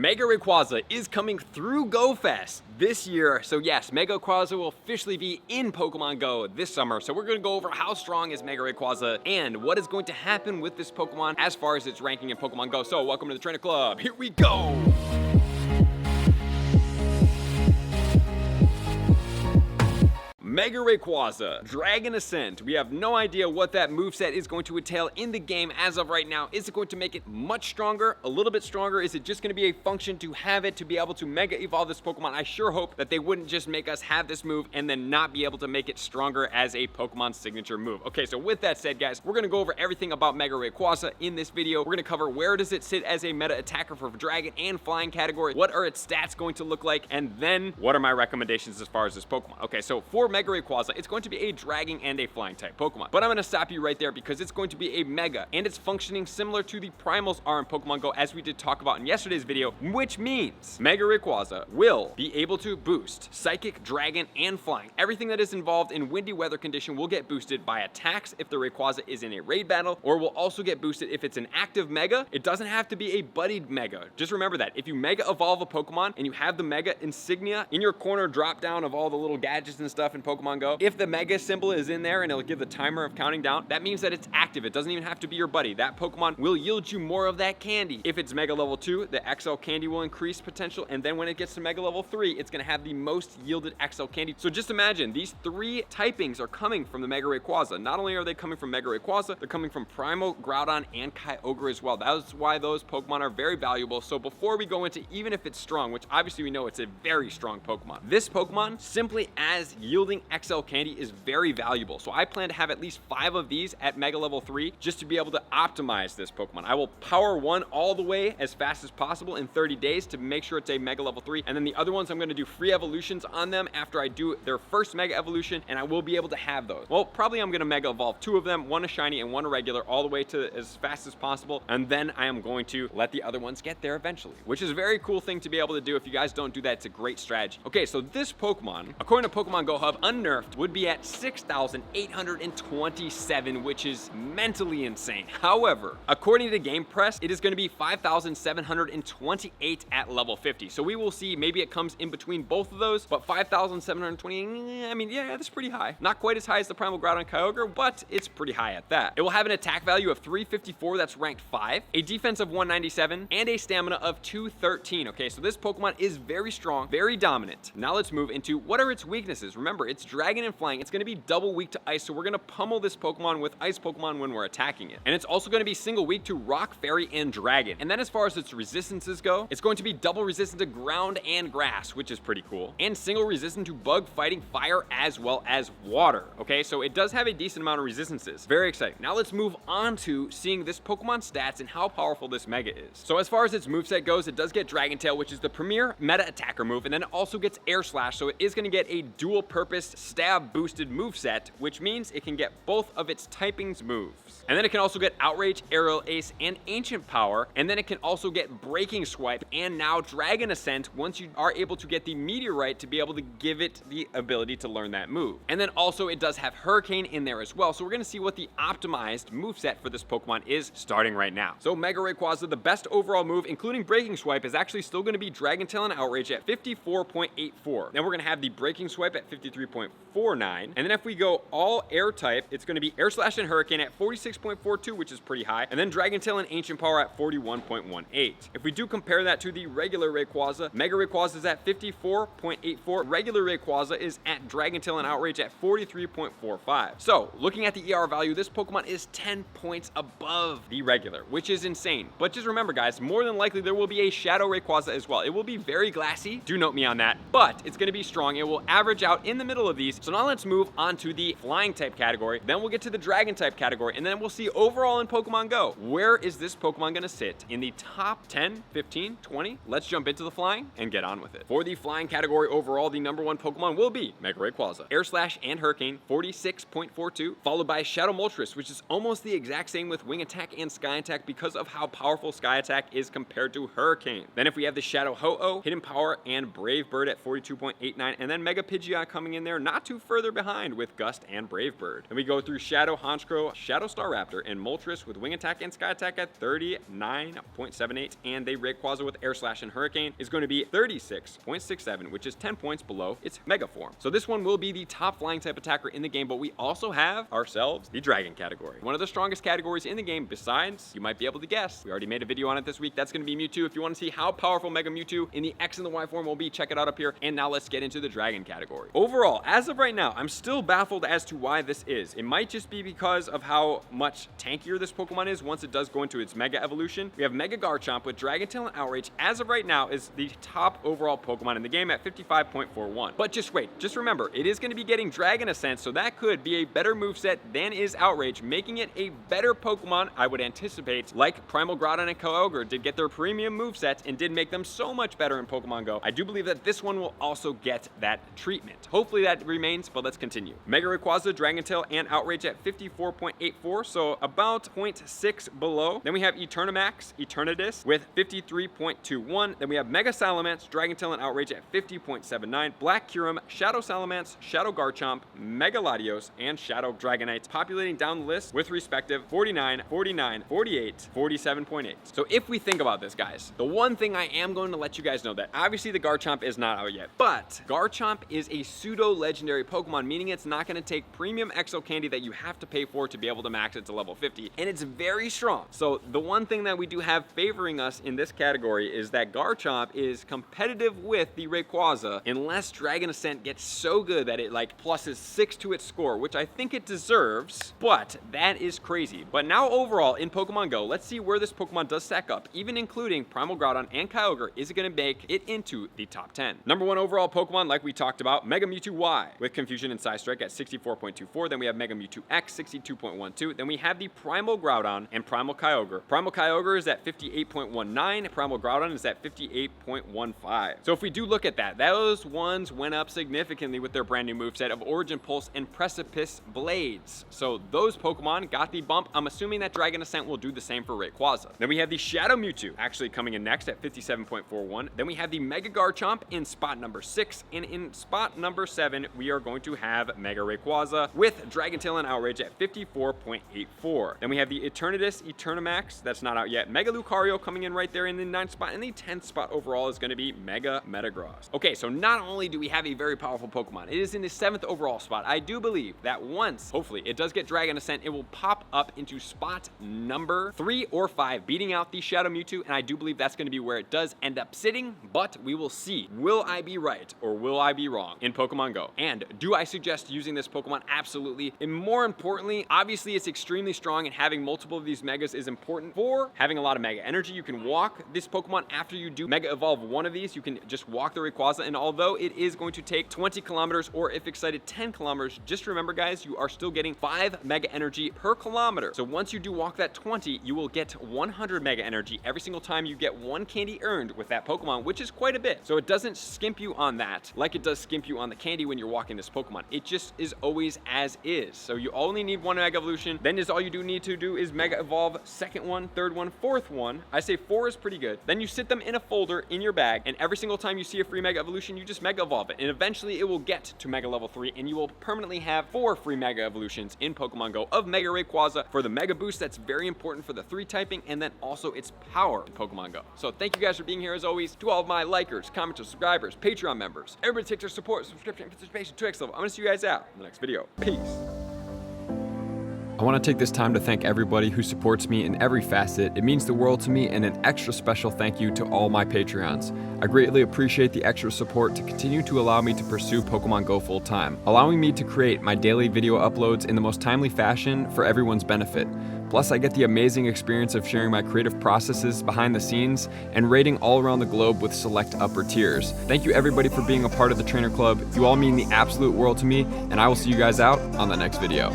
Mega Rayquaza is coming through GoFest this year. So yes, Mega Rayquaza will officially be in Pokemon Go this summer. So we're going to go over how strong is Mega Rayquaza and what is going to happen with this Pokemon as far as its ranking in Pokemon Go. So welcome to the Trainer Club. Here we go. Mega Rayquaza, Dragon Ascent. We have no idea what that moveset is going to entail in the game as of right now. Is it going to make it much stronger? A little bit stronger? Is it just going to be a function to have it to be able to Mega Evolve this Pokemon? I sure hope that they wouldn't just make us have this move and then not be able to make it stronger as a Pokemon signature move. Okay, so with that said, guys, we're going to go over everything about Mega Rayquaza in this video. We're going to cover where does it sit as a meta attacker for Dragon and Flying category, what are its stats going to look like, and then what are my recommendations as far as this Pokemon. Okay, so for Mega Rayquaza, it's going to be a Dragon and a Flying type Pokemon. But I'm going to stop you right there because it's going to be a Mega, and it's functioning similar to the Primals are in Pokemon Go, as we did talk about in yesterday's video, which means Mega Rayquaza will be able to boost Psychic, Dragon, and Flying. Everything that is involved in windy weather condition will get boosted by attacks if the Rayquaza is in a raid battle, or will also get boosted if it's an active Mega. It doesn't have to be a buddied Mega. Just remember that. If you Mega Evolve a Pokemon and you have the Mega insignia in your corner drop down of all the little gadgets and stuff in Pokemon Go, if the Mega symbol is in there and it'll give the timer of counting down, that means that it's active. It doesn't even have to be your buddy. That Pokemon will yield you more of that candy. If it's Mega level 2, the XL candy will increase potential, and then when it gets to Mega level 3, it's going to have the most yielded XL candy. So just imagine, these three typings are coming from the Mega Rayquaza. Not only are they coming from Mega Rayquaza, they're coming from Primal, Groudon, and Kyogre as well. That's why those Pokemon are very valuable. So before we go into even if it's strong, which obviously we know it's a very strong Pokemon, this Pokemon, simply as yielding XL candy, is very valuable. So I plan to have at least 5 of these at Mega level 3 just to be able to optimize this Pokemon. I will power one all the way as fast as possible in 30 days to make sure it's a Mega level 3, and then the other ones I'm going to do free evolutions on them after I do their first Mega evolution, and I will be able to have those. Well, probably I'm going to Mega evolve 2 of them, one a shiny and one a regular, all the way to as fast as possible, and then I am going to let the other ones get there eventually, which is a very cool thing to be able to do. If you guys don't do that, it's a great strategy. Okay, so this Pokemon, according to Pokemon Go Hub, unnerfed would be at 6,827, which is mentally insane. However, according to Game Press, it is going to be 5,728 at level 50. So we will see, maybe it comes in between both of those, but 5,720, I mean, yeah, that's pretty high. Not quite as high as the Primal, Groudon, Kyogre, but it's pretty high at that. It will have an attack value of 354, that's ranked 5, a defense of 197, and a stamina of 213. Okay, so this Pokemon is very strong, very dominant. Now let's move into what are its weaknesses. Remember, it's Dragon and Flying. It's going to be double weak to Ice, so we're going to pummel this Pokemon with Ice Pokemon when we're attacking it. And it's also going to be single weak to Rock, Fairy, and Dragon. And then as far as its resistances go, it's going to be double resistant to Ground and Grass, which is pretty cool, and single resistant to Bug, Fighting, Fire, as well as Water. Okay, so it does have a decent amount of resistances. Very exciting. Now let's move on to seeing this Pokemon stats and how powerful this Mega is. So as far as its moveset goes, it does get Dragon Tail, which is the premier meta attacker move, and then it also gets Air Slash, so it is going to get a dual purpose stab boosted moveset, which means it can get both of its typings moves. And then it can also get Outrage, Aerial Ace, and Ancient Power, and then it can also get Breaking Swipe and now Dragon Ascent once you are able to get the Meteorite to be able to give it the ability to learn that move. And then also it does have Hurricane in there as well, so we're going to see what the optimized moveset for this Pokemon is starting right now. So Mega Rayquaza, the best overall move, including Breaking Swipe, is actually still going to be Dragon Tail and Outrage at 54.84. Then we're going to have the Breaking Swipe at 53.49, and then if we go all air type, it's going to be Air Slash and Hurricane at 46.42, which is pretty high, and then Dragon Tail and Ancient Power at 41.18. If we do compare that to the regular Rayquaza, Mega Rayquaza is at 54.84, regular Rayquaza is at Dragon Tail and Outrage at 43.45. So looking at the ER value, this Pokemon is 10 points above the regular, which is insane. But just remember, guys, more than likely there will be a Shadow Rayquaza as well. It will be very glassy, do note me on that, but it's going to be strong. It will average out in the middle of these. So now let's move on to the Flying type category, then we'll get to the Dragon type category, and then we'll see overall in Pokemon Go, where is this Pokemon going to sit in the top 10, 15, 20? Let's jump into the Flying and get on with it. For the Flying category overall, the #1 Pokemon will be Mega Rayquaza. Air Slash and Hurricane, 46.42, followed by Shadow Moltres, which is almost the exact same with Wing Attack and Sky Attack because of how powerful Sky Attack is compared to Hurricane. Then if we have the Shadow Ho-Oh, Hidden Power, and Brave Bird at 42.89, and then Mega Pidgeot coming in there there, not too further behind with Gust and Brave Bird. And we go through Shadow, Honchkrow, Shadow Staraptor, and Moltres with Wing Attack and Sky Attack at 39.78, and they Rayquaza with Air Slash and Hurricane is going to be 36.67, which is 10 points below its Mega form. So this one will be the top flying type attacker in the game, but we also have ourselves the Dragon category. One of the strongest categories in the game, besides, you might be able to guess, we already made a video on it this week, that's going to be Mewtwo. If you want to see how powerful Mega Mewtwo in the X and the Y form will be, check it out up here. And now let's get into the Dragon category. Overall, as of right now, I'm still baffled as to why this is. It might just be because of how much tankier this Pokemon is once it does go into its Mega evolution. We have Mega Garchomp with Dragon Tail and Outrage. As of right now, is the top overall Pokemon in the game at 55.41. But just wait, just remember, it is going to be getting Dragon Ascent, so that could be a better moveset than is Outrage, making it a better Pokemon, I would anticipate, like Primal Groudon and Kyogre did get their premium movesets and did make them so much better in Pokemon Go. I do believe that this one will also get that treatment. Hopefully that remains, but let's continue. Mega Rayquaza, Dragon Tail, and Outrage at 54.84, so about 0.6 below. Then we have Eternamax, Eternatus with 53.21. Then we have Mega Salamence, Dragon Tail, and Outrage at 50.79. Black Kyurem, Shadow Salamence, Shadow Garchomp, Mega Latios, and Shadow Dragonite populating down the list with respective 49, 49, 48, 47.8. So if we think about this, guys, the one thing I am going to let you guys know that obviously the Garchomp is not out yet, but Garchomp is a pseudo-legendary Pokemon, meaning it's not going to take premium Exo Candy that you have to pay for to be able to max it to level 50, and it's very strong. So the one thing that we do have favoring us in this category is that Garchomp is competitive with the Rayquaza unless Dragon Ascent gets so good that it like pluses 6 to its score, which I think it deserves, but that is crazy. But now overall in Pokemon Go, let's see where this Pokemon does stack up, even including Primal Groudon and Kyogre. Is it going to make it into the top 10? Number 1 overall Pokemon, like we talked about, Mega Mewtwo Y with Confusion and Psystrike at 64.24. Then we have Mega Mewtwo X, 62.12. Then we have the Primal Groudon and Primal Kyogre. Primal Kyogre is at 58.19. Primal Groudon is at 58.15. So if we do look at that, those ones went up significantly with their brand new moveset of Origin Pulse and Precipice Blades. So those Pokemon got the bump. I'm assuming that Dragon Ascent will do the same for Rayquaza. Then we have the Shadow Mewtwo actually coming in next at 57.41. Then we have the Mega Garchomp in spot number 6. And in spot number 7, we are going to have Mega Rayquaza with Dragon Tail and Outrage at 54.84. Then we have the Eternatus, Eternamax, that's not out yet. Mega Lucario coming in right there in the 9th spot. And the 10th spot overall is going to be Mega Metagross. Okay, so not only do we have a very powerful Pokemon, it is in the 7th overall spot. I do believe that once, hopefully, it does get Dragon Ascent, it will pop up into spot number 3 or 5, beating out the Shadow Mewtwo, and I do believe that's going to be where it does end up sitting, but we will see. Will I be right or will I be wrong in Pokemon Go? And do I suggest using this Pokemon? Absolutely. And more importantly, obviously it's extremely strong, and having multiple of these Megas is important for having a lot of Mega Energy. You can walk this Pokemon after you do Mega Evolve one of these. You can just walk the Rayquaza, and although it is going to take 20 kilometers or if excited 10 kilometers, just remember guys, you are still getting 5 Mega Energy per kilometer. So once you do walk that 20, you will get 100 Mega Energy every single time you get 1 candy earned with that Pokemon, which is quite a bit. So it doesn't skimp you on that like it does skimp you on the candy when you're walking this Pokemon. It just is always as is. So you only need 1 Mega Evolution. Then is all you do need to do is Mega Evolve 2nd one, 3rd one, 4th one. I say 4 is pretty good. Then you sit them in a folder in your bag, and every single time you see a free Mega Evolution, you just Mega Evolve it. And eventually it will get to Mega Level 3, and you will permanently have 4 free Mega Evolutions in Pokemon Go of Mega Rayquaza for the Mega Boost. That's very important for the 3 typing, and then also its power in Pokemon Go. So thank you guys for being here as always. To all of my likers, commenters, subscribers, Patreon members, everybody takes their support, subscription, and participation to X level. I'm gonna see you guys out in the next video. Peace. I want to take this time to thank everybody who supports me in every facet. It means the world to me, and an extra special thank you to all my Patreons. I greatly appreciate the extra support to continue to allow me to pursue Pokemon Go full time, allowing me to create my daily video uploads in the most timely fashion for everyone's benefit. Plus, I get the amazing experience of sharing my creative processes behind the scenes and rating all around the globe with select upper tiers. Thank you everybody for being a part of the Trainer Club. You all mean the absolute world to me, and I will see you guys out on the next video.